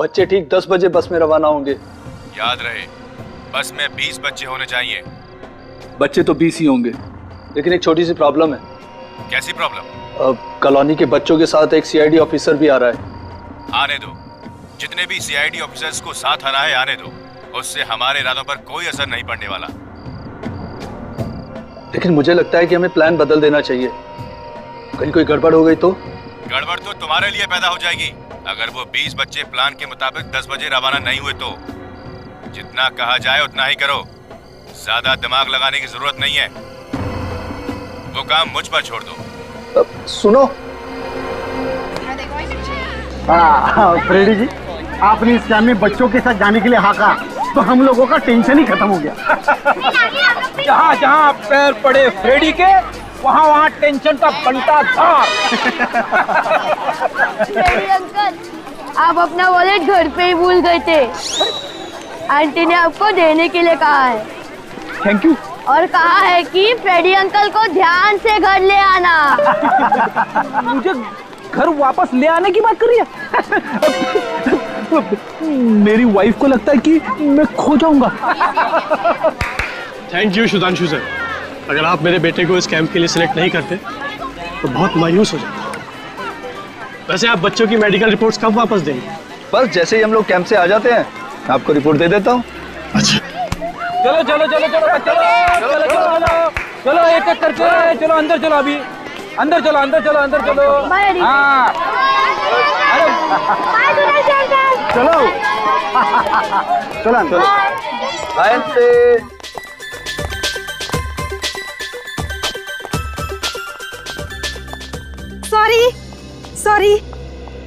बच्चे ठीक 10 बजे बस में रवाना होंगे। याद रहे, बस में 20 बच्चे होने चाहिए। बच्चे तो 20 ही होंगे, लेकिन एक छोटी सी प्रॉब्लम है। कैसी प्रॉब्लम? कॉलोनी के बच्चों के साथ एक सीआईडी ऑफिसर भी आ रहा है। आने दो, जितने भी सीआईडी ऑफिसर्स को साथ आना है आने दो, उससे हमारे इरादों पर कोई असर नहीं पड़ने वाला। लेकिन मुझे लगता है कि हमें प्लान बदल देना चाहिए, कहीं कोई गड़बड़ हो गई तो? गड़बड़ तो तुम्हारे लिए पैदा हो जाएगी अगर वो 20 बच्चे प्लान के मुताबिक 10 बजे रवाना नहीं हुए तो। जितना कहा जाए उतना ही करो, ज्यादा दिमाग लगाने की जरूरत नहीं है। वो काम मुझ पर छोड़ दो। सुनो फ्रेडी जी, आपने इस टाइम में बच्चों के साथ जाने के लिए हाका तो हम लोगों का टेंशन ही खत्म हो गया। जहाँ जहाँ पैर पड़े फ्रेडी के वहाँ वहाँ टेंशन का बंटा था। फ्रेडी अंकल, आप अपना वॉलेट घर पे ही भूल गए थे। आंटी ने आपको देने के लिए कहा है। Thank you. और कहा है कि फ्रेडी अंकल को ध्यान से घर ले आना। मुझे घर वापस ले आने की बात कर रही है? मेरी वाइफ को लगता है कि मैं खो जाऊंगा। थैंक यू सुधांशु सर, अगर आप मेरे बेटे को इस कैंप के लिए सिलेक्ट नहीं करते तो बहुत मायूस हो जाता। वैसे आप बच्चों की मेडिकल रिपोर्ट्स कब वापस देंगे? बस जैसे ही हम लोग कैंप से आ जाते हैं आपको रिपोर्ट दे देता हूँ। अच्छा, चलो चलो चलो चलो चलो चलो चलो चलो एक एक करके चलो अंदर चलो, अभी अंदर चलो अंदर चलो अंदर चलो। हाँ चलो चलो चलो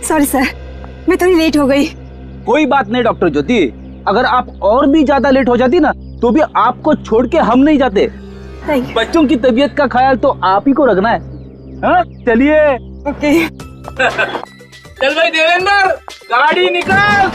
सॉरी सर, मैं थोड़ी लेट हो गई। कोई बात नहीं डॉक्टर ज्योति, अगर आप और भी ज्यादा लेट हो जाती ना तो भी आपको छोड़ के हम नहीं जाते। बच्चों की तबीयत का ख्याल तो आप ही को रखना है। हाँ चलिए। ओके। चल भाई देवेंद्र, गाड़ी निकाल।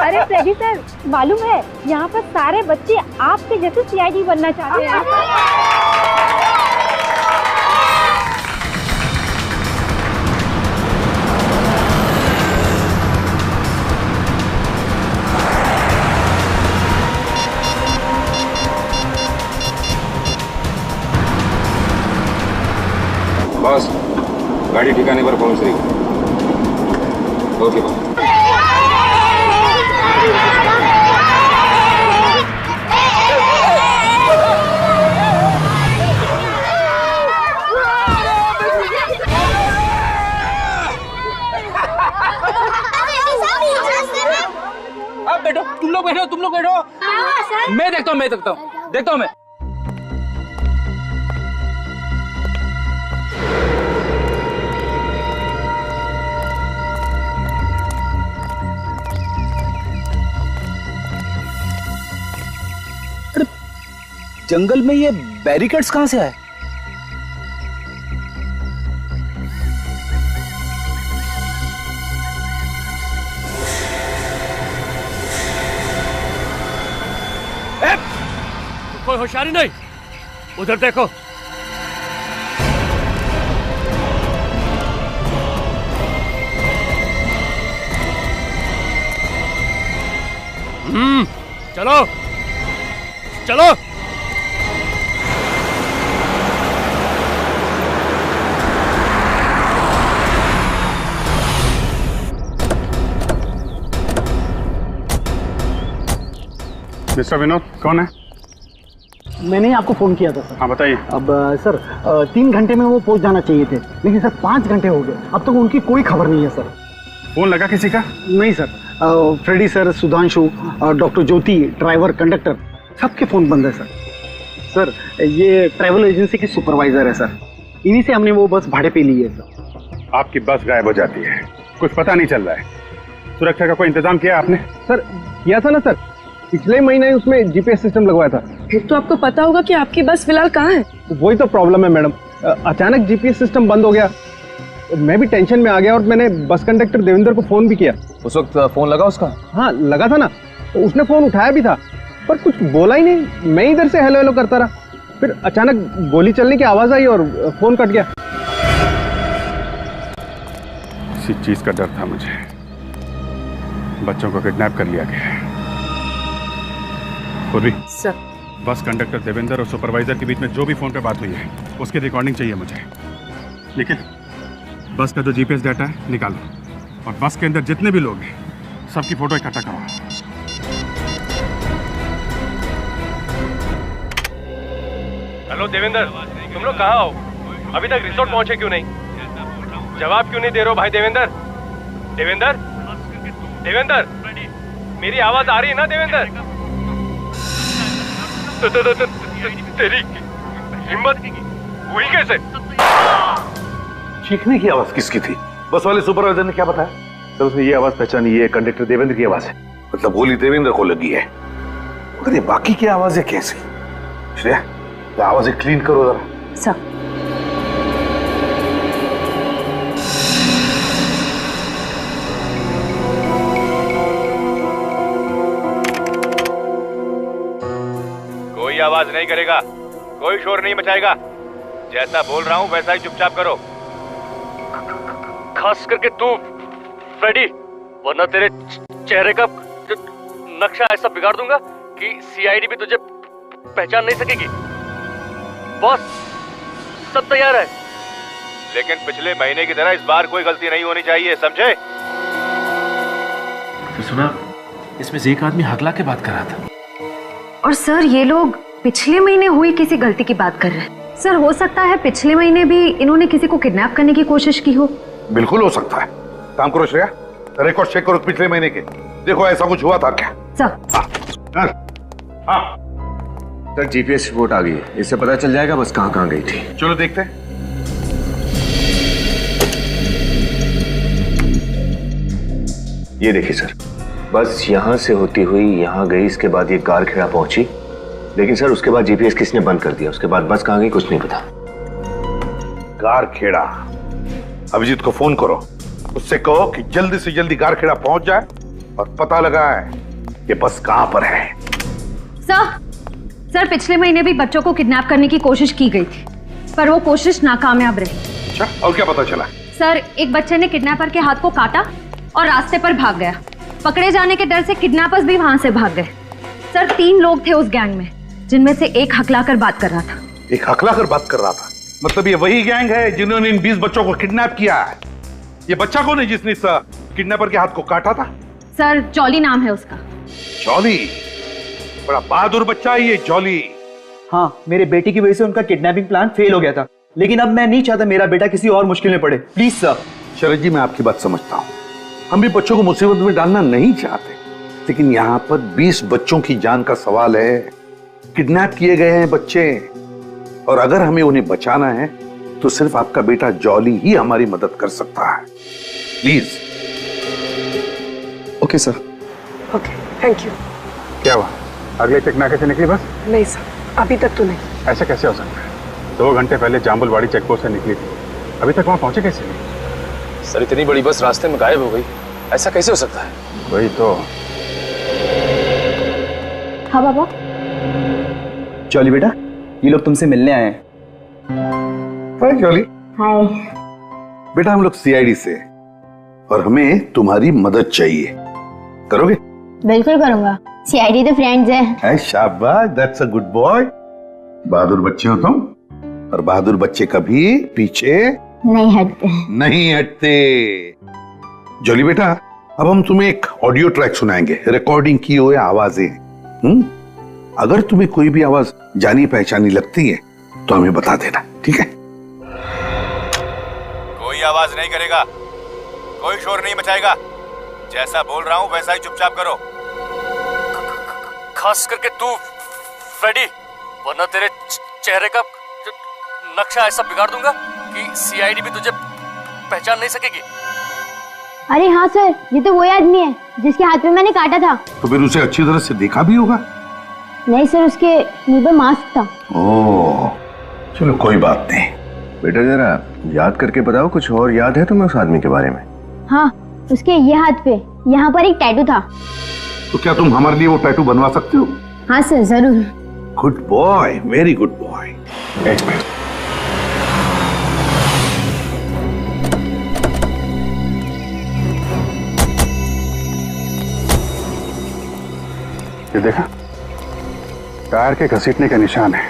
अरे फ्रेडी सर, मालूम है यहाँ पर सारे बच्चे आपके जैसे सीआईडी बनना चाहते हैं। बॉस, गाड़ी ठिकाने पर पहुंच रही है। Okay boss. बैठो, तुम लोग बैठो, तुम लोग बैठो। मैं देखता हूँ देखता हूँ मैं। जंगल में ये बैरिकेड्स कहाँ से आए? कोई होशियारी नहीं, उधर देखो। चलो चलो। मिस्टर विनोद कौन है? मैंने ही आपको फोन किया था सर। हाँ बताइए। अब सर 3 घंटे में वो पहुंच जाना चाहिए थे, लेकिन सर 5 घंटे हो गए, अब तक उनकी कोई खबर नहीं है सर। फोन लगा किसी का? नहीं sir, Freddy sir, Sudhanshu, doctor Jyoti, driver, conductor, सबके फोन बंद है सर। सर ये ट्रैवल एजेंसी के सुपरवाइजर है सर, इन्हीं से हमने वो बस भाड़े पे ली है सर। आपकी बस गायब हो जाती है, कुछ पता नहीं चल रहा है। सुरक्षा का कोई इंतजाम किया आपने? सर किया था ना सर, पिछले महीने उसमें जीपीएस सिस्टम लगवाया था। फिर तो आपको पता होगा कि आपकी बस फिलहाल कहाँ है। वही तो प्रॉब्लम है मैडम, अचानक जीपीएस सिस्टम बंद हो गया, मैं भी टेंशन में आ गया और मैंने बस कंडक्टर देवेंद्र को फोन भी किया। उस वक्त फोन लगा उसका? हाँ लगा था ना, तो उसने फोन उठाया भी था पर कुछ बोला ही नहीं। मैं इधर से हेलो हेलो करता रहा, फिर अचानक गोली चलने की आवाज आई और फोन कट गया। इसी चीज का डर था मुझे, बच्चों को किडनैप कर लिया गया है। पूर्वी सर, बस कंडक्टर देवेंद्र और सुपरवाइजर के बीच में जो भी फोन पे बात हुई है उसकी रिकॉर्डिंग चाहिए मुझे। लेकिन बस का जो जीपीएस डाटा है निकालो और बस के अंदर जितने भी लोग हैं सबकी फोटो इकट्ठा करो। हेलो देवेंद्र, तुम लोग कहाँ हो? अभी तक रिसोर्ट पहुंचे क्यों नहीं? जवाब क्यों नहीं दे रहे हो भाई देवेंद्र? देवेंद्र, देवेंद्र, मेरी आवाज आ रही है ना देवेंद्र? तेरी हिम्मत हुई कैसे? चीखने की आवाज किसकी थी? बस वाले सुपरवाइजर ने क्या बताया? सर उसने ये आवाज पहचानी, ये कंडक्टर देवेंद्र की आवाज है। मतलब गोली देवेंद्र को लगी है, मगर ये बाकी की आवाजें कैसी? श्रेया, ये आवाजें क्लीन करो जरा। सर कोई आवाज नहीं करेगा, कोई शोर नहीं मचाएगा। जैसा बोल रहा हूं वैसा ही चुपचाप करो। खास करके तू फ्रेडी, वरना तेरे चेहरे का नक्शा ऐसा बिगाड़ दूंगा कि सीआईडी भी तुझे पहचान नहीं सकेगी। बॉस सब तैयार है, लेकिन पिछले महीने की तरह इस बार कोई गलती नहीं होनी चाहिए, समझे? तो सुना, इसमें से एक आदमी हकला के बात कर रहा था। और सर ये लोग पिछले महीने हुई किसी गलती की बात कर रहे हैं। सर हो सकता है पिछले महीने भी इन्होंने किसी को किडनैप करने की कोशिश की हो। बिल्कुल हो सकता है। काम करो श्रेया, रिकॉर्ड चेक करो पिछले महीने के, देखो ऐसा कुछ हुआ था क्या? सर सर जीपीएस रिपोर्ट आ गई है, इससे पता चल जाएगा बस कहाँ गई थी। चलो देखते हैं। ये देखिए सर, बस यहाँ से होती हुई यहाँ गई, इसके बाद ये गारखेड़ा पहुंची, लेकिन सर उसके बाद जीपीएस किसने बंद कर दिया, उसके बाद बस कहाँ गई कुछ नहीं पता। गारखेड़ा, अभिजीत को फोन करो, उससे कहो कि जल्दी से जल्दी गारखेड़ा पहुंच जाए और पता लगाए कि बस कहां पर है। सर पिछले महीने भी बच्चों को किडनैप करने की कोशिश की गई थी, पर वो कोशिश नाकामयाब रही। अच्छा, और क्या पता चला? सर एक बच्चे ने किडनैपर के हाथ को काटा और रास्ते पर भाग गया। पकड़े जाने के डर से किडनैपर्स भी वहां से भाग गए। सर 3 लोग थे उस गैंग में, जिनमें से एक हकलाकर बात कर रहा था। एक हकलाकर बात कर रहा था? मतलब ये वही गैंग है जिन्होंने इन 20 बच्चों को किडनैप किया है? ये बच्चा कौन है जिसने इस किडनैपर के हाथ को काटा था? सर जॉली नाम है उसका। जॉली? बड़ा बहादुर बच्चा है ये जॉली। हाँ, मेरे बेटे की वजह से उनका किडनैपिंग प्लान फेल हो गया था, लेकिन अब मैं नहीं चाहता मेरा बेटा किसी और मुश्किल में पड़े। Please sir. शरद जी, मैं आपकी बात समझता हूँ, हम भी बच्चों को मुसीबत में डालना नहीं चाहते, लेकिन यहाँ पर 20 बच्चों की जान का सवाल है। किडनैप किए गए हैं बच्चे, और अगर हमें उन्हें बचाना है तो सिर्फ आपका बेटा जॉली ही हमारी मदद कर सकता है। Please. Okay sir. Okay, thank you. क्या हुआ, अगले चेक नाके से निकली बस? नहीं सर, अभी तक तो नहीं। ऐसा कैसे हो सकता है? 2 घंटे पहले जाम्बुलवाड़ी चेकपोस्ट से निकली थी, अभी तक वहां पहुंचे कैसे नहीं? सर इतनी बड़ी बस रास्ते में गायब हो गई, ऐसा कैसे हो सकता है? वही तो। हाँ बाबा। जॉली बेटा, ये लोग तुमसे मिलने आए हैं। हाय जॉली। हाय। बेटा हम लोग सीआईडी से, और हमें तुम्हारी मदद चाहिए, करोगे? बिल्कुल करूंगा, सीआईडी तो फ्रेंड्स हैं। शाबाश, दैट्स अ गुड बॉय। बहादुर बच्चे हो तुम, और बहादुर बच्चे कभी पीछे नहीं हटते। जॉली बेटा, अब हम तुम्हें एक ऑडियो ट्रैक सुनाएंगे, रिकॉर्डिंग की हुई आवाजें। अगर तुम्हें कोई भी आवाज जानी पहचानी लगती है तो हमें बता देना, ठीक है? कोई आवाज नहीं करेगा, कोई शोर नहीं मचाएगा। जैसा बोल रहा हूँ वैसा ही चुपचाप करो। खास करके तू फ्रेडी, वरना तेरे चेहरे का नक्शा ऐसा बिगाड़ दूंगा कि सीआईडी भी तुझे पहचान नहीं सकेगी। अरे हाँ सर, ये तो वही आदमी है जिसके हाथ में मैंने काटा था। तो फिर उसे अच्छी तरह से देखा भी होगा? नहीं सर, उसके मुंह पे मास्क था। ओह, चलो कोई बात नहीं। बेटा जरा याद करके बताओ, कुछ और याद है तुम्हें उस आदमी के बारे में? हाँ, उसके ये हाथ पे यहाँ पर एक टैटू था। तो क्या तुम हमारे लिए वो टैटू बनवा सकते हो? हाँ सर, जरूर। Good boy, very good boy. एक मिनट। ये देखा, टायर के घसीटने के निशान है।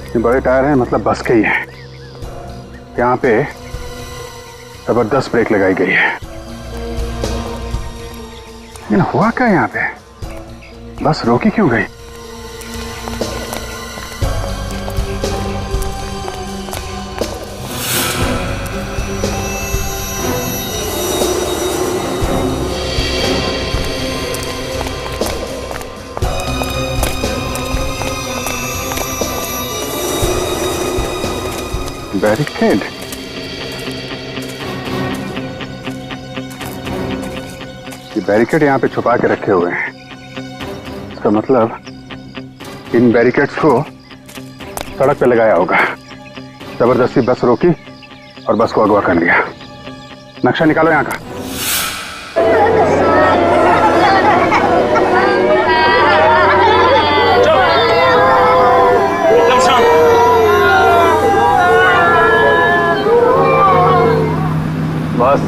ये बड़े टायर हैं, मतलब बस के ही हैं। यहाँ पे जबरदस्त ब्रेक लगाई गई है। लेकिन हुआ क्या यहाँ पे? बस रोकी क्यों गई? बैरिकेड। ये बैरिकेड यहाँ पे छुपा के रखे हुए हैं। इसका मतलब इन बैरिकेड्स को सड़क पे लगाया होगा। जबरदस्ती बस रोकी और बस को अगवा कर लिया। नक्शा निकालो यहाँ का। बस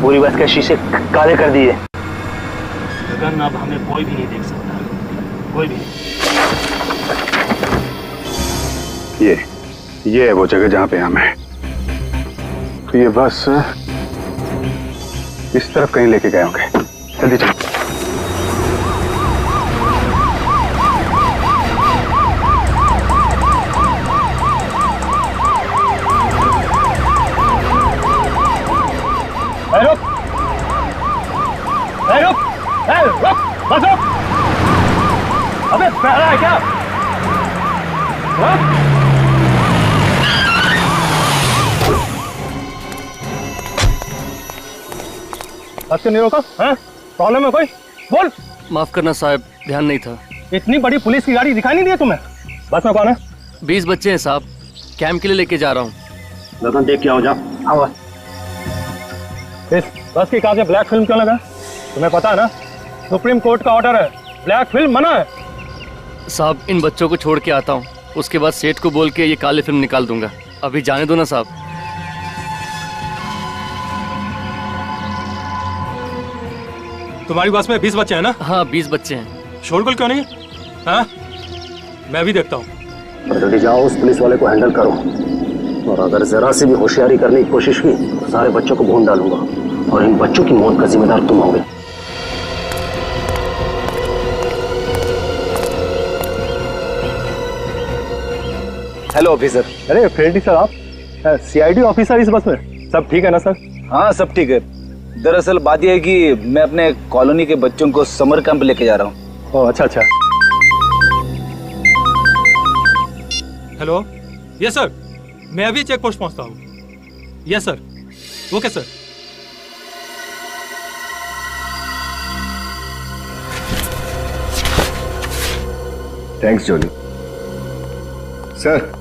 पूरी बस के शीशे काले कर दिए। गगन, अब हमें कोई भी नहीं देख सकता, कोई भी। ये है वो जगह जहाँ पे हम हैं। तो ये बस इस तरफ कहीं लेके गए होंगे। जल्दी चलो। रुक, बस रुक। अबे पहला है क्या? बस क्यों नहीं रोका? प्रॉब्लम है कोई? बोल। माफ करना साहब, ध्यान नहीं था। इतनी बड़ी पुलिस की गाड़ी दिखाई नहीं दी तुम्हें? बस में कौन है? 20 बच्चे हैं साहब, कैंप के लिए लेके जा रहा हूँ। गगन देख के आओ, जा। आओ। इस बस की कागज ब्लैक फिल्म क्यों लगा? तुम्हें पता है ना, सुप्रीम कोर्ट का ऑर्डर है, ब्लैक फिल्म मना है। साहब इन बच्चों को छोड़ के आता हूँ, उसके बाद सेठ को बोल के ये काली फिल्म निकाल दूंगा। अभी जाने दो ना साहब। तुम्हारी बस में 20 बच्चे हैं ना? हाँ 20 बच्चे हैं। शोरगुल क्यों नहीं है? हाँ, मैं भी देखता हूँ। जल्दी जाओ, उस पुलिस वाले को हैंडल करो, और अगर जरा सी भी होशियारी करने की कोशिश की तो सारे बच्चों को भून डालूंगा, और इन बच्चों की मौत का जिम्मेदार तुम होगे। Hello officer. अरे फ्रेडी सर, आप सीआईडी ऑफिसर इस बस में? सब ठीक है ना सर? हाँ सब ठीक है। दरअसल बात यह है कि मैं अपने कॉलोनी के बच्चों को समर कैंप लेके जा रहा हूँ। ओह अच्छा अच्छा। हेलो, यस सर, मैं अभी चेक पोस्ट पहुंचता हूँ। Yes sir, okay sir. Thanks Johnny. Sir.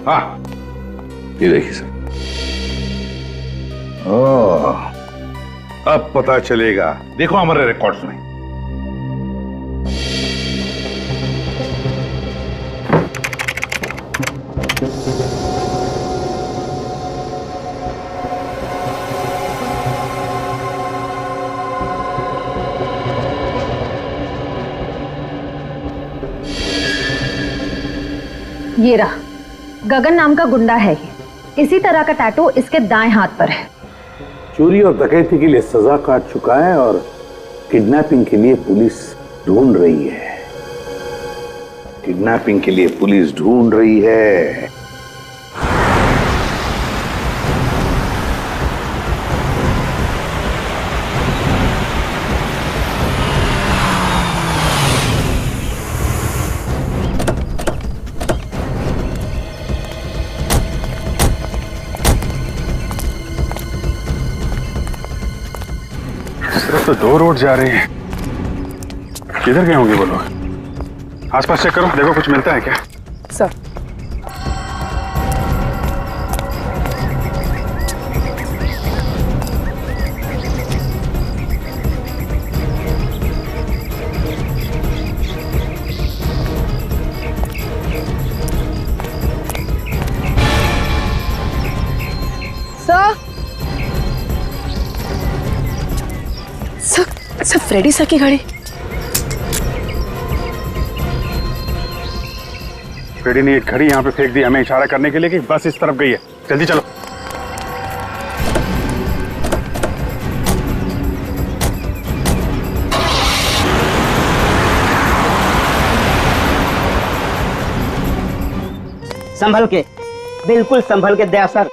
हाँ, ये देखिए सर। ओह, अब पता चलेगा। देखो हमारे रिकॉर्ड्स में। ये रहा, गगन नाम का गुंडा है ये। इसी तरह का टैटू इसके दाएं हाथ पर है। चोरी और डकैती के लिए सजा काट चुका है और किडनैपिंग के लिए पुलिस ढूंढ रही है। किडनैपिंग के लिए पुलिस ढूंढ रही है। सिर्फ तो 2 रोड जा रहे हैं, किधर गए होंगे वो लोग? आसपास चेक करो, देखो कुछ मिलता है क्या। सर सर फ्रेडी सर की गाड़ी। फ्रेडी ने एक घड़ी यहाँ पे फेंक दी हमें इशारा करने के लिए कि बस इस तरफ गई है। जल्दी चलो। संभल के, बिल्कुल संभल के दया सर,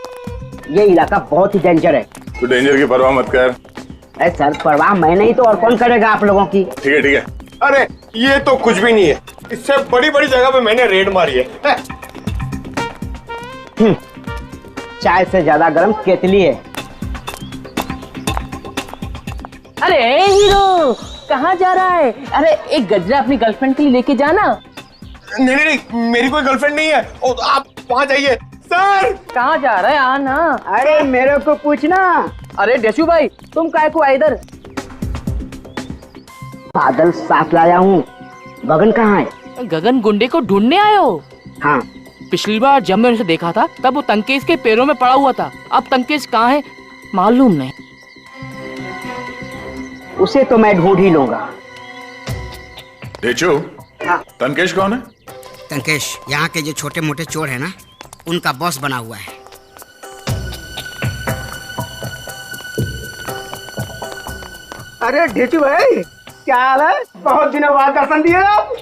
ये इलाका बहुत ही डेंजर है। तू डेंजर की परवाह मत कर। अरे सर परवाह मैं नहीं तो और कौन करेगा आप लोगों की। ठीक है ठीक है। अरे ये तो कुछ भी नहीं है, इससे बड़ी बड़ी जगह पे मैंने रेड मारी है। चाय से ज्यादा गर्म केतली है। अरे हीरो कहाँ जा रहा है? अरे एक गजरा अपनी गर्लफ्रेंड के लिए लेके जाना। नहीं नहीं नहीं, मेरी कोई गर्लफ्रेंड नहीं है, और आप वहाँ जाइए। सर कहाँ जा रहा है? आना। अरे मेरे को पूछना। अरे डेशू भाई तुम काय को आए इधर? बादल साफ लाया हूँ। गगन कहाँ है? गगन गुंडे को ढूंढने आए हो? हाँ। पिछली बार जब मैंने उसे देखा था तब वो तंकेश के पैरों में पड़ा हुआ था। अब तंकेश कहाँ है मालूम नहीं। उसे तो मैं ढूंढ ही लूंगा। देचू, हाँ। तंकेश कौन है? तंकेश यहाँ के जो छोटे मोटे चोर है ना, उनका बॉस बना हुआ है। अरे ढेचू भाई क्या हाल है? बहुत दिनों बाद दर्शन दिए आप।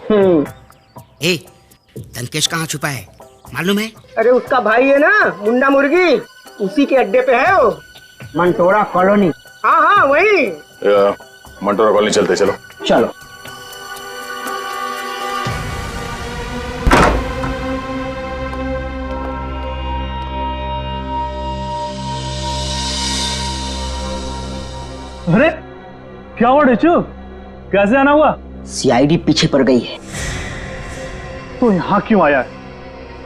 ए, तंकेश कहाँ छुपा है मालूम है? अरे उसका भाई है ना मुंडा मुर्गी, उसी के अड्डे पे है वो। मंटोरा कॉलोनी। हाँ हाँ वही। मंटोरा कॉलोनी चलते चलो। चलो। अरे क्या हुआ डेचू? कैसे आना हुआ? सीआईडी पीछे पड़ गई है। तो यहाँ क्यों आया है?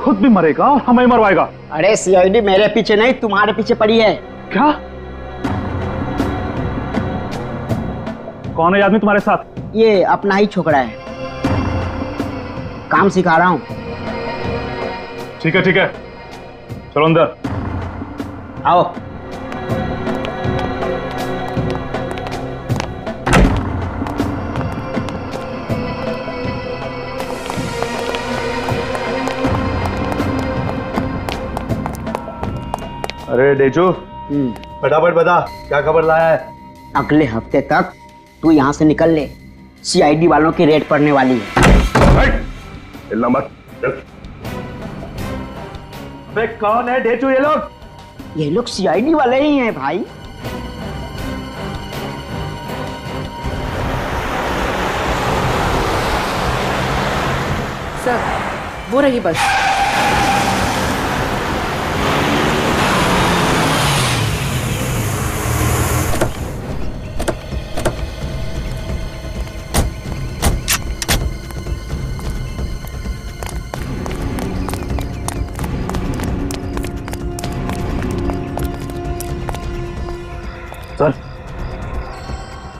खुद भी मरेगा और हमें मरवाएगा। अरे सीआईडी मेरे पीछे नहीं तुम्हारे पीछे पड़ी है। क्या? कौन है आदमी तुम्हारे साथ? ये अपना ही छोकरा है, काम सिखा रहा हूँ। ठीक है चलो अंदर आओ। अरे डेचू फटाफट बता क्या खबर लाया है? अगले हफ्ते तक तू यहाँ से निकल ले, सीआईडी वालों की रेड पड़ने वाली है। मत। अबे कौन है डेचू ये लोग? ये लोग सीआईडी वाले ही हैं भाई। सर वो रही बस।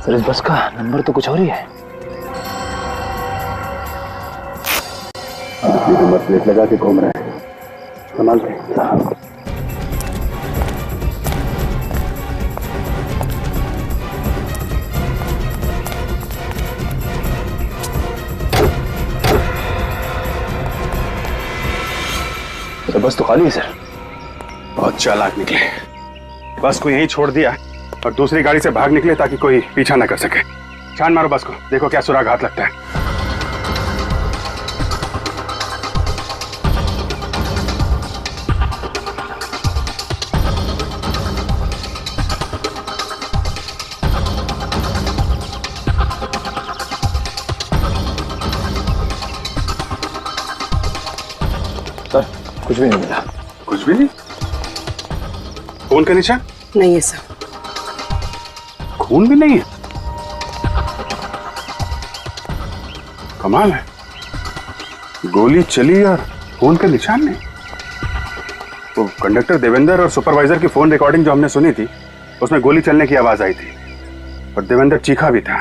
सर इस बस का नंबर तो कुछ और ही है। नंबर प्लेट लगा के घूम रहे हैं, संभाल के। सर बस तो खाली है सर। बहुत चालाक निकले, बस को यहीं छोड़ दिया और दूसरी गाड़ी से भाग निकले ताकि कोई पीछा ना कर सके। छान मारो बस को, देखो क्या सुराग हाथ लगता है। सर कुछ भी नहीं मिला। कुछ भी नहीं? खून का निशान नहीं है सर। खून भी नहीं है? कमाल है, गोली चली और खून का निशान नहीं। तो कंडक्टर देवेंद्र और सुपरवाइजर की फोन रिकॉर्डिंग जो हमने सुनी थी उसमें गोली चलने की आवाज आई थी और देवेंद्र चीखा भी था।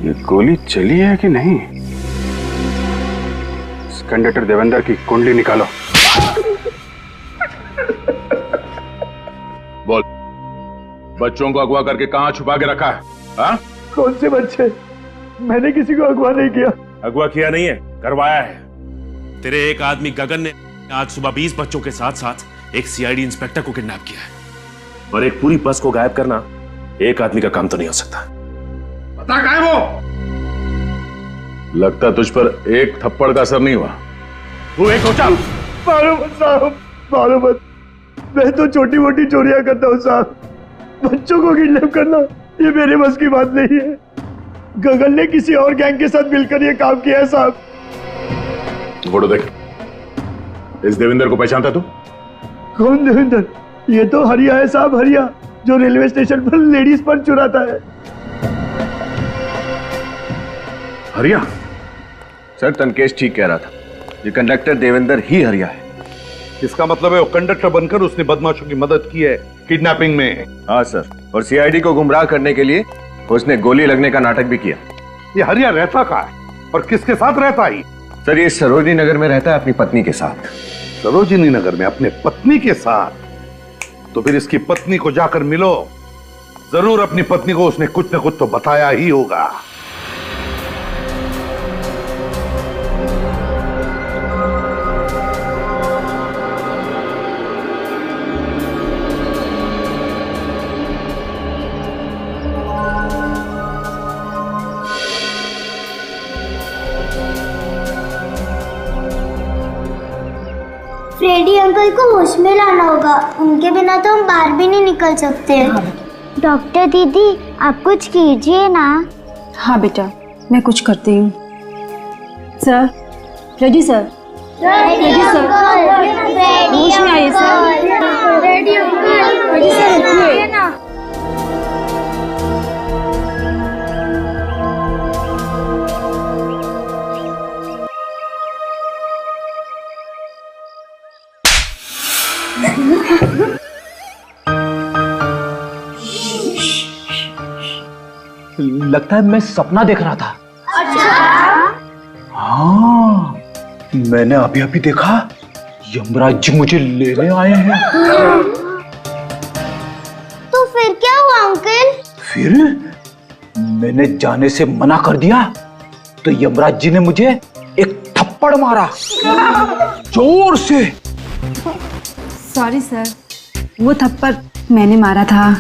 ये गोली चली है कि नहीं? कंडक्टर देवेंद्र की कुंडली निकालो। बोल, बच्चों को अगवा करके कहां छुपा के रखा है? हाँ? कौन से बच्चे? मैंने किसी को अगवा नहीं किया। अगवा किया नहीं है, करवाया है। तेरे एक आदमी गगन ने आज सुबह 20 बच्चों के साथ साथ एक सीआईडी इंस्पेक्टर को किडनैप किया है। और एक पूरी बस को गायब करना एक आदमी का काम तो नहीं हो सकता। पता कहाँ है वो? लगता तुझ पर एक थप्पड़ का असर नहीं हुआ। तू एक सोचा। मारो मत साहब, मारो मत। मैं तो छोटी मोटी चोरियां करता हूँ साहब। बच्चों को किडनैप करना ये मेरे बस की बात नहीं है। गगन ने किसी और गैंग के साथ मिलकर ये काम किया है साहब। फोटो देख। इस देवेंद्र को पहचानता तू? कौन देवेंद्र? ये तो हरिया है साहब, हरिया, जो रेलवे स्टेशन पर लेडीज पर चुराता है। हरिया? सर तनकेश ठीक कह रहा था, ये कंडक्टर देवेंद्र ही हरिया है। इसका मतलब है वो कंडक्टर बनकर उसने बदमाशों की मदद की है किडनैपिंग में। हाँ सर, और सीआईडी को गुमराह करने के लिए उसने गोली लगने का नाटक भी किया। ये हरिया रहता कहाँ है और किसके साथ रहता है? सर ये सरोजिनी नगर में रहता है अपनी पत्नी के साथ। सरोजिनी नगर में अपने पत्नी के साथ? तो फिर इसकी पत्नी को जाकर मिलो, जरूर अपनी पत्नी को उसने कुछ न कुछ तो बताया ही होगा। फ्रेडी अंकल को होश में लाना होगा, उनके बिना तो हम बाहर भी नहीं निकल सकते। डॉक्टर दीदी आप कुछ कीजिए ना। हाँ बेटा, मैं कुछ करती हूँ। Sir, Freddy sir, Freddy sir, होश में आइए सर। फ्रेडी सर उठिए ना। लगता है मैं सपना देख रहा था। अच्छा? हाँ, मैंने अभी अभी देखा यमराज जी मुझे लेने आए हैं। तो फिर क्या हुआ अंकल? फिर मैंने जाने से मना कर दिया तो यमराज जी ने मुझे एक थप्पड़ मारा, जोर से। सॉरी सर, वो थप्पड़ मैंने मारा था।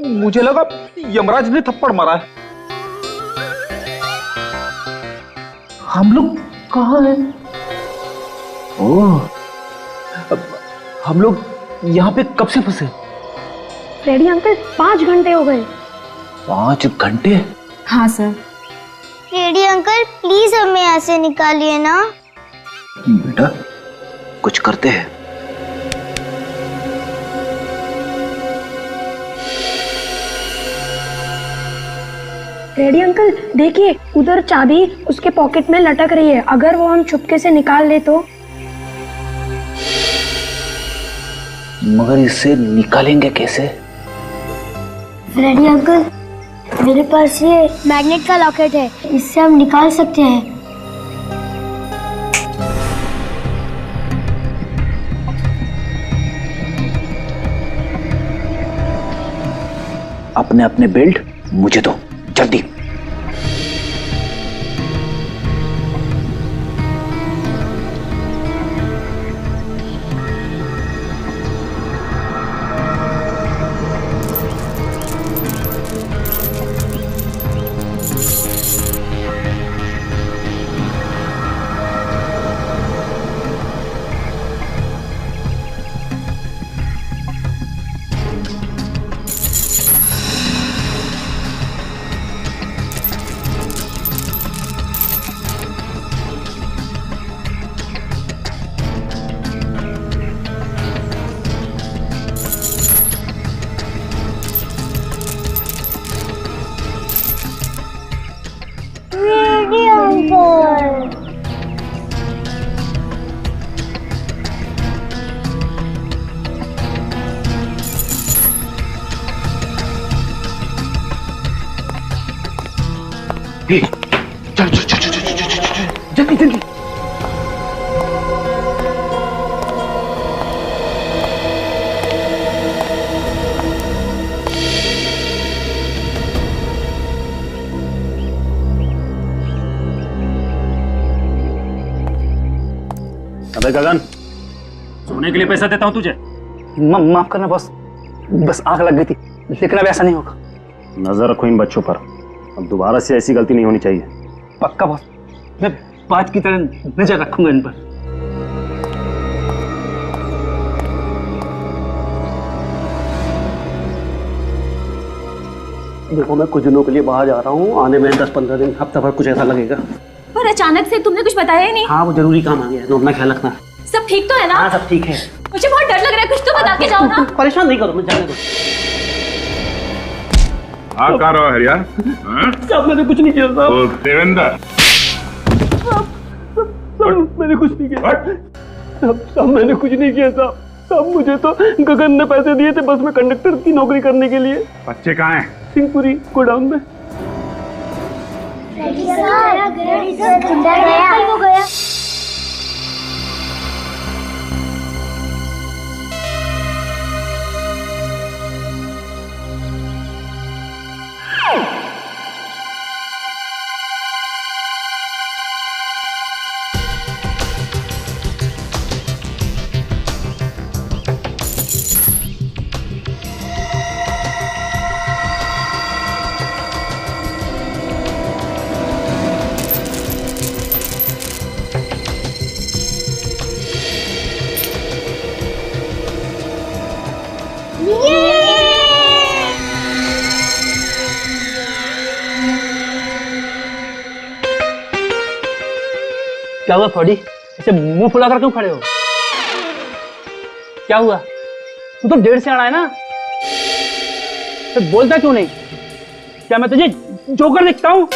मुझे लगा यमराज ने थप्पड़ मारा है। हम लोग कहाँ हैं? ओह, हम लोग यहाँ पे कब से फंसे? फ्रेडी अंकल 5 घंटे हो गए। 5 घंटे? हाँ सर। फ्रेडी अंकल प्लीज हमें यहाँ से निकालिए ना। बेटा कुछ करते हैं। फ्रेडी अंकल देखिए, उधर चाबी उसके पॉकेट में लटक रही है। अगर वो हम चुपके से निकाल ले तो? मगर इसे निकालेंगे कैसे? फ्रेडी अंकल मेरे पास ये मैग्नेट का लॉकेट है, इससे हम निकाल सकते हैं। अपने अपने बेल्ट मुझे दो जल्दी। चल चल चल चल चल जल्दी जल्दी। अबे गगन, सोने के लिए पैसा देता हूं तुझे। माफ करना बॉस, बस आंख लग गई थी, लेकिन अब ऐसा नहीं होगा। नजर रखो इन बच्चों पर, अब दोबारा से ऐसी गलती नहीं होनी चाहिए। पक्का बॉस, मैं बाज की तरह नजर रखूंगा इन पर। देखो मैं कुछ दिनों के लिए बाहर जा रहा हूँ, आने में 10-15 दिन, हफ्ता भर कुछ ऐसा लगेगा। पर अचानक से तुमने कुछ बताया ही नहीं। हाँ वो जरूरी काम आ गया है, तो अपना ख्याल रखना। सब ठीक तो है ना? हाँ सब ठीक है। मुझे बहुत डर लग रहा है, कुछ तो बता के जाओ ना। परेशान नहीं करो, मैं जाने दो। हाँ कहाँ रहो हरिया? साहब मैंने कुछ नहीं किया साहब। ओ देवेंद्र, साहब मैंने कुछ नहीं किया साहब, मैंने कुछ नहीं किया साहब। साहब मुझे तो गगन ने पैसे दिए थे बस में कंडक्टर की नौकरी करने के लिए। बच्चे कहाँ हैं? सिंहपुरी गोडाउन में। क्या हुआ फ्रॉडी, ऐसे मुंह फुलाकर क्यों खड़े हो? क्या हुआ? तू तो 1.5 से आना है ना, तो बोलता क्यों नहीं? क्या मैं तुझे जोकर दिखता हूँ?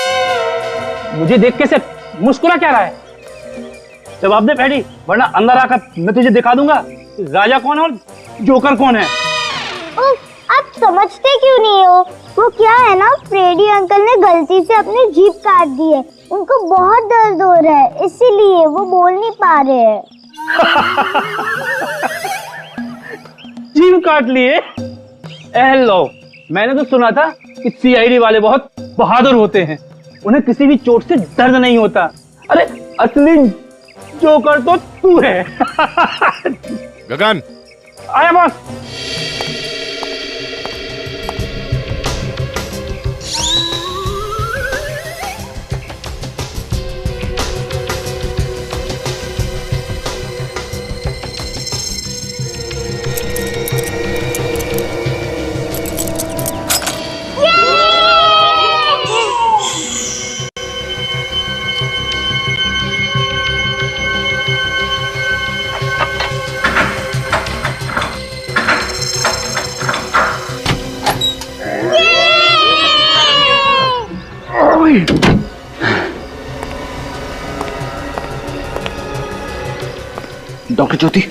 मुझे देख के से मुस्कुरा क्या रहा है? जवाब दे फ्रेडी, वरना अंदर आकर मैं तुझे दिखा दूंगा राजा कौन है और जोकर कौन है। आप समझते क्यों नहीं हो? वो क्या है ना, फ्रेडी अंकल ने गलती से अपनी जीभ काट दी है, उनको बहुत दर्द हो रहा है, इसीलिए वो बोल नहीं पा रहे हैं। जीभ काट लिए? लो, मैंने तो सुना था कि सीआईडी वाले बहुत बहादुर होते हैं, उन्हें किसी भी चोट से दर्द नहीं होता। अरे असली जोकर तो तू है। गगन आया बॉस। डॉक्टर ज्योति,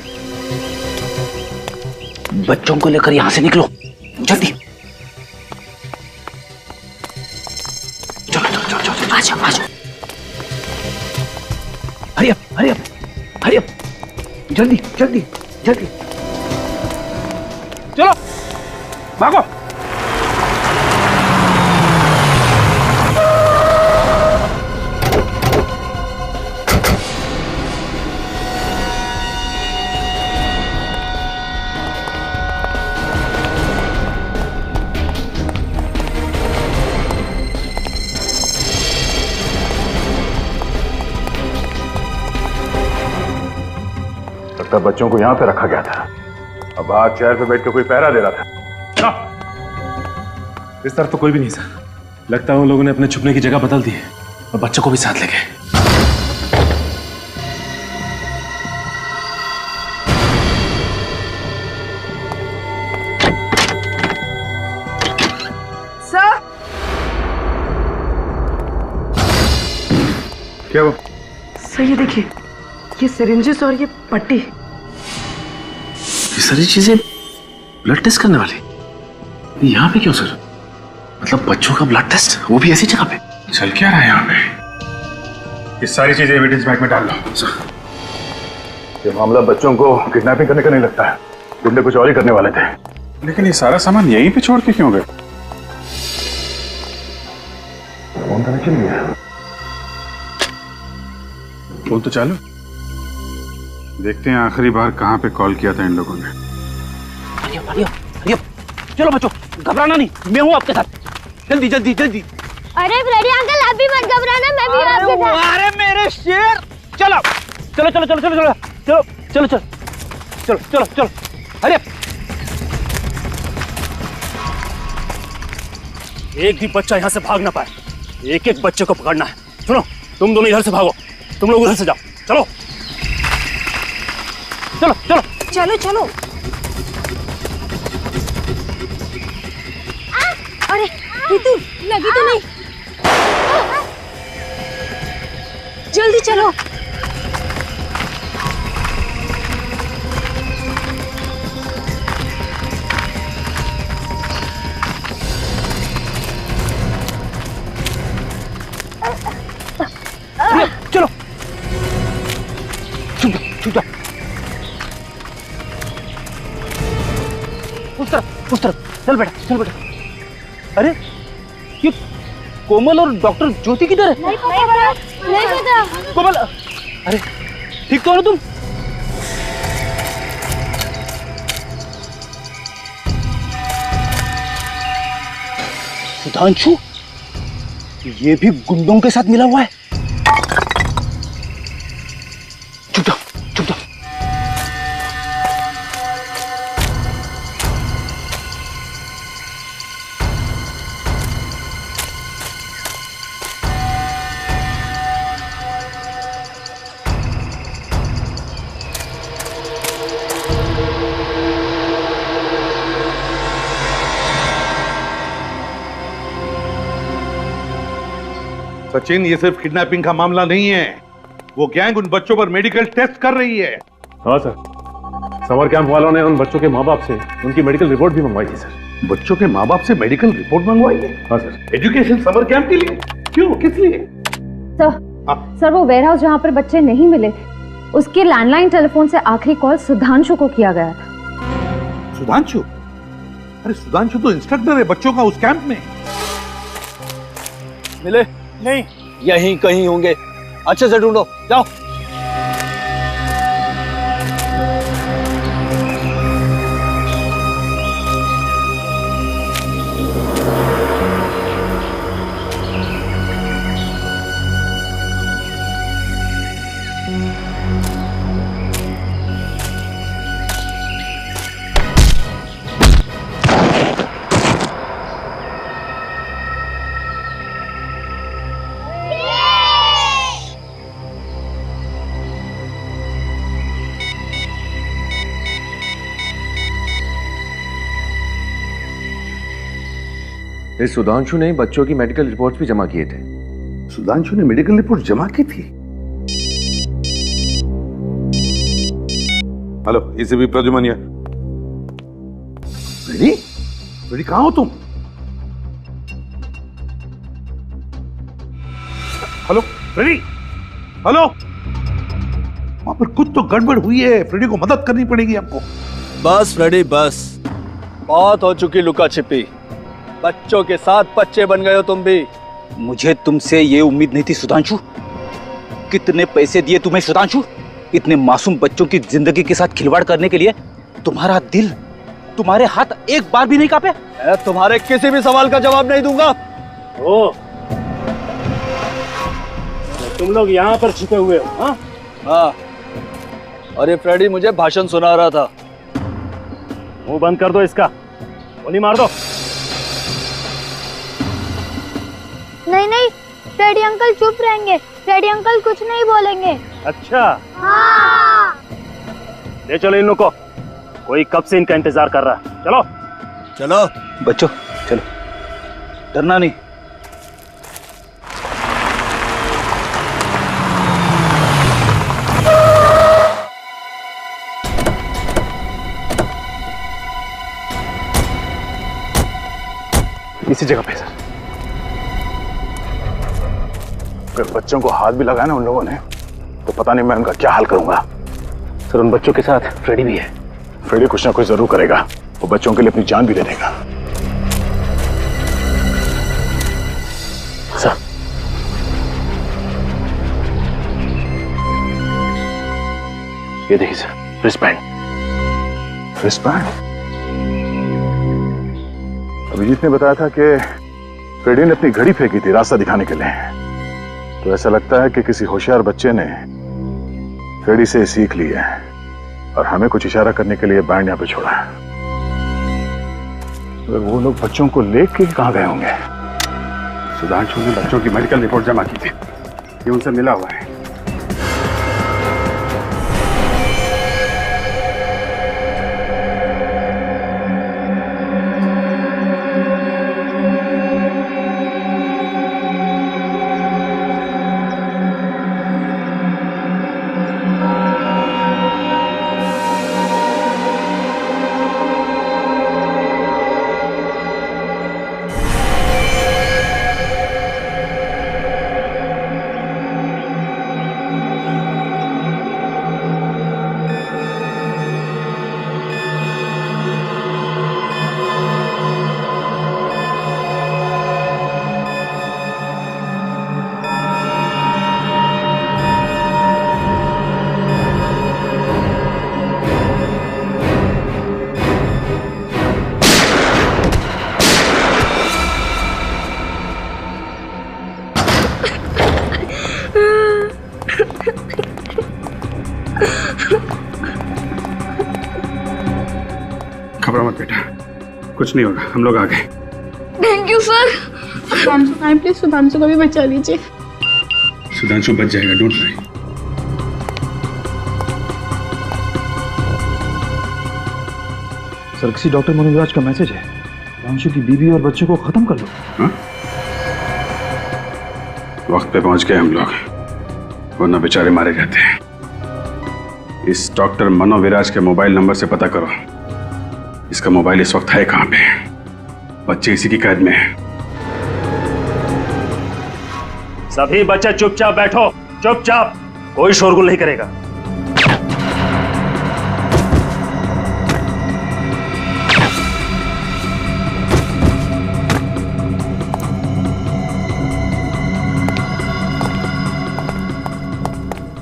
बच्चों को लेकर यहां से निकलो जल्दी। चलो चलो चलो चलो, आ जाओ आ जाओ। Hurry up hurry up hurry up, जल्दी जल्दी जल्दी, चलो भागो। तब बच्चों को यहाँ पे रखा गया था, अब बाहर चेयर पे बैठ के कोई पहरा दे रहा था। इस तरफ तो कोई भी नहीं सर, लगता है उन लोगों ने अपने छुपने की जगह बदल दी है और बच्चों को भी साथ ले गए। सर क्या वो? सर ये देखिए, ये सिरिंजेस और ये पट्टी। ये सारी चीजें ब्लड टेस्ट करने वाली यहाँ पे क्यों सर? मतलब बच्चों का ब्लड टेस्ट, वो भी ऐसी जगह पे? चल क्या रहा है यहाँ पे? ये सारी चीजें एविडेंस बैग में डाल लो। ये मामला बच्चों को किडनैपिंग करने का नहीं लगता है। गुंडे कुछ और ही करने वाले थे। लेकिन ये सारा सामान यहीं पे छोड़ के क्यों गए? फोन कनेक्शन भी है। फोन तो चालू। देखते हैं आखिरी बार कहाँ पे कॉल किया था इन लोगों ने। चलो बच्चों, घबराना नहीं, मैं हूँ आपके साथ। जल्दी जल्दी जल्दी। अरे फ्रेडी अंकल आप भी मत घबराना, मैं भी आपके साथ। अरे मेरे शेर, चलो चलो चलो चलो चलो चलो चलो चलो चलो चलो चलो चलो। अरे एक भी बच्चा यहाँ से भाग ना पाए, एक एक बच्चे को पकड़ना है। सुनो, तुम दोनों इधर से भागो, तुम लोग उधर से जाओ। चलो चलो चलो चलो चलो। अरे रितु, लगी तो नहीं? जल्दी चलो। चलो छुप जाओ। उस तरफ चल बेटा, चल बेटा। अरे ये कोमल और डॉक्टर ज्योति किधर है? नहीं पता। कोमल, अरे ठीक तो हो ना तुम? सुधांशु, ये भी गुंडों के साथ मिला हुआ है। चुप जाओ, चुप जाओ। सचिन, ये सिर्फ किडनैपिंग का मामला नहीं है। वो गैंग उन बच्चों पर मेडिकल टेस्ट कर रही है। हाँ सर, समर कैंप वालों ने उन बच्चों के माँ बाप से उनकी मेडिकल रिपोर्ट भी मंगवाई थी सर। बच्चों के माँ बाप से मेडिकल रिपोर्ट मंगवाई है? हाँ सर। एजुकेशन समर कैंप के लिए? क्यों, किस लिए? सर वो वेयर हाउस जहाँ पर बच्चे नहीं मिले, उसके लैंडलाइन टेलीफोन से आखिरी कॉल सुधांशु को किया गया था। सुधांशु? अरे सुधांशु तो इंस्ट्रक्टर है बच्चों का उस कैंप में। मिले नहीं, यहीं कहीं होंगे, अच्छे से ढूंढो, जाओ। इस सुधांशु ने बच्चों की मेडिकल रिपोर्ट्स भी जमा किए थे। सुधांशु ने मेडिकल रिपोर्ट जमा की थी? हेलो, इसे भी प्रजुमनिया। रेडी? रेडी, कहां हो तुम? Hello Freddy, hello. वहां पर कुछ तो गड़बड़ हुई है, फ्रेडी को मदद करनी पड़ेगी आपको। बस फ्रेडी बस, बहुत हो चुकी लुका छिपी। बच्चों के साथ बच्चे बन गए हो तुम भी। मुझे तुमसे ये उम्मीद नहीं थी सुधांशु। कितने पैसे दिए तुम्हें सुधांशु, इतने मासूम बच्चों की जिंदगी के साथ खिलवाड़ करने के लिए? तुम्हारा दिल, तुम्हारे हाथ एक बार भी नहीं कांपे? तुम्हारे किसी भी सवाल का जवाब नहीं दूंगा। ओ, तुम लोग यहाँ पर छिपे हुए हो? हाँ हाँ। अरे फ्रेडी मुझे भाषण सुना रहा था। मुंह बंद कर दो इसका, गोली मार दो। नहीं नहीं, फ्रेडी अंकल चुप रहेंगे, फ्रेडी अंकल कुछ नहीं बोलेंगे। अच्छा हाँ। ले चलो इन लोगों को, कोई कब से इनका इंतजार कर रहा है। चलो चलो बच्चों, चलो, डरना नहीं। इसी जगह पे सर। अगर बच्चों को हाथ भी लगाया ना उन लोगों ने तो पता नहीं मैं उनका क्या हाल करूंगा। सर उन बच्चों के साथ फ्रेडी भी है। फ्रेडी कुछ ना कुछ जरूर करेगा, वो बच्चों के लिए अपनी जान भी दे देगा। सर ये देखिए सर, रिस्टबैंड। अभिजीत ने बताया था कि फ्रेडी ने अपनी घड़ी फेंकी थी रास्ता दिखाने के लिए, तो ऐसा लगता है कि किसी होशियार बच्चे ने फ्रेडी से सीख ली है और हमें कुछ इशारा करने के लिए बैंड यहां पे छोड़ा है। तो वो लोग बच्चों को लेके कहां गए होंगे? सुधांशु ने बच्चों की मेडिकल रिपोर्ट जमा की थी, ये उनसे मिला हुआ है। घबरा मत बेटा, कुछ नहीं होगा, हम लोग आ गए। Thank you sir. Sudhanshu please Sudhanshu को भी बचा लीजिए। सुधांशु बच जाएगा, डोंट वरी। सर किसी डॉक्टर मनोविराज का मैसेज है, सुधांशु की बीवी और बच्चों को खत्म कर लो। हाँ? वक्त पे पहुंच गए हम लोग, वरना बेचारे मारे जाते हैं। इस डॉक्टर मनोविराज के मोबाइल नंबर से पता करो, इसका मोबाइल इस वक्त है कहां पे। बच्चे इसी की कैद में है। सभी बच्चे चुपचाप बैठो, चुपचाप, कोई शोरगुल नहीं करेगा।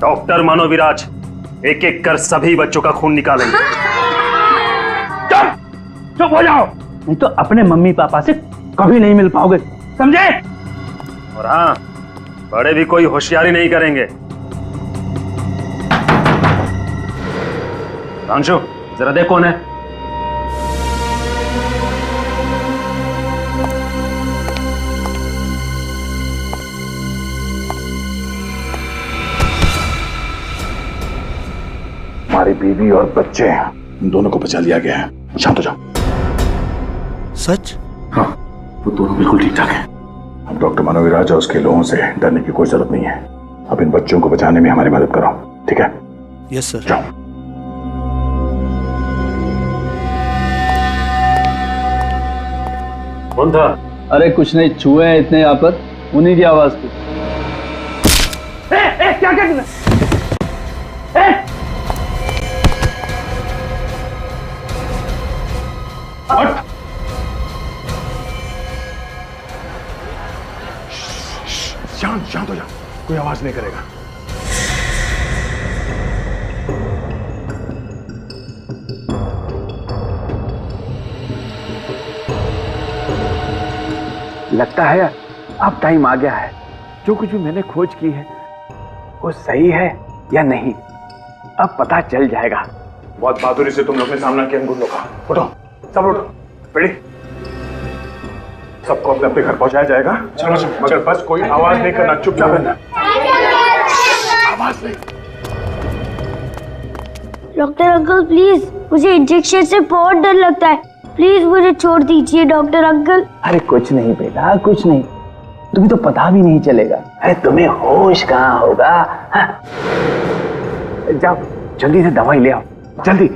डॉक्टर मनोविराज एक एक कर सभी बच्चों का खून निकालेंगे। चुप हो जाओ, नहीं तो अपने मम्मी पापा से कभी नहीं मिल पाओगे, समझे? और हाँ, बड़े भी कोई होशियारी नहीं करेंगे। अंशु जरा देख कौन है। हमारी बीवी और बच्चे उन दोनों को बचा लिया गया है। शांत हो जाओ। सच? हाँ, वो दोनों बिल्कुल ठीक ठाक हैं। अब डॉक्टर मनोविराज और उसके लोगों से डरने की कोई जरूरत नहीं है। अब इन बच्चों को बचाने में हमारी मदद करो, ठीक है? Yes sir. जाओ। कौन था? अरे कुछ नहीं, चूहे हैं इतने यहाँ पर, उन्हीं की आवाज थी। क्या करना? शांत शांत हो जा, कोई आवाज नहीं करेगा। लगता है अब टाइम आ गया है। जो कुछ भी मैंने खोज की है वो सही है या नहीं, अब पता चल जाएगा। बहुत बहादुरी से तुम लोग ने सामना किया गुंडों का। उठो, सब उठो। बेटी, सबको अपने अपने घर पहुंचाया जाएगा। चलो चलो, मगर बस कोई आवाज नहीं करना, चुपचाप रहना। आवाज नहीं। डॉक्टर अंकल प्लीज, मुझे इंजेक्शन से बहुत डर लगता है, प्लीज मुझे छोड़ दीजिए डॉक्टर अंकल। अरे कुछ नहीं बेटा, कुछ नहीं, तुम्हें तो पता भी नहीं चलेगा। अरे तुम्हें होश कहाँ होगा? हाँ? जाओ जल्दी से दवाई ले आओ, जल्दी।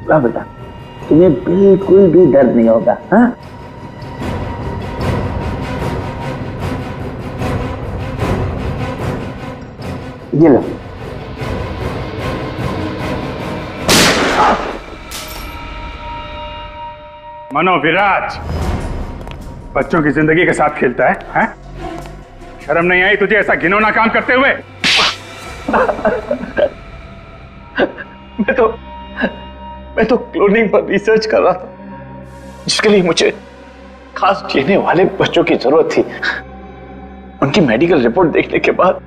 बेटा तुम्हें बिल्कुल भी दर्द नहीं होगा। हाँ? ये लो। मनोविराज बच्चों की जिंदगी के साथ खेलता है? शर्म नहीं आई तुझे ऐसा घिनौना काम करते हुए? मैं तो क्लोनिंग पर रिसर्च कर रहा था, जिसके लिए मुझे खास जीने वाले बच्चों की जरूरत थी। उनकी मेडिकल रिपोर्ट देखने के बाद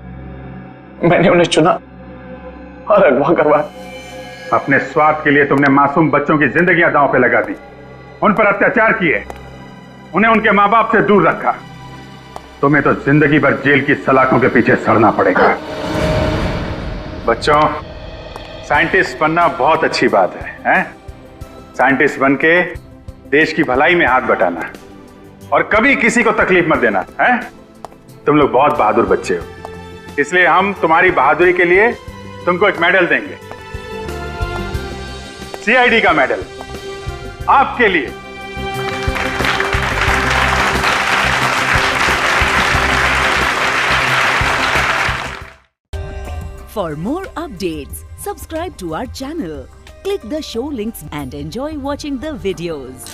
मैंने उन्हें चुना और अगवा करवाया। अपने स्वार्थ के लिए तुमने मासूम बच्चों की जिंदगियां दांव पे लगा दी, उन पर अत्याचार किए, उन्हें उनके माँ बाप से दूर रखा। तुम्हें तो जिंदगी भर जेल की सलाखों के पीछे सड़ना पड़ेगा। बच्चों, साइंटिस्ट बनना बहुत अच्छी बात है? साइंटिस्ट बन के देश की भलाई में हाथ बटाना और कभी किसी को तकलीफ मत देना है। तुम लोग बहुत बहादुर बच्चे हो, इसलिए हम तुम्हारी बहादुरी के लिए तुमको एक मेडल देंगे, सीआईडी का मेडल आपके लिए। For more updates, subscribe to our channel, click the show links and enjoy watching the videos.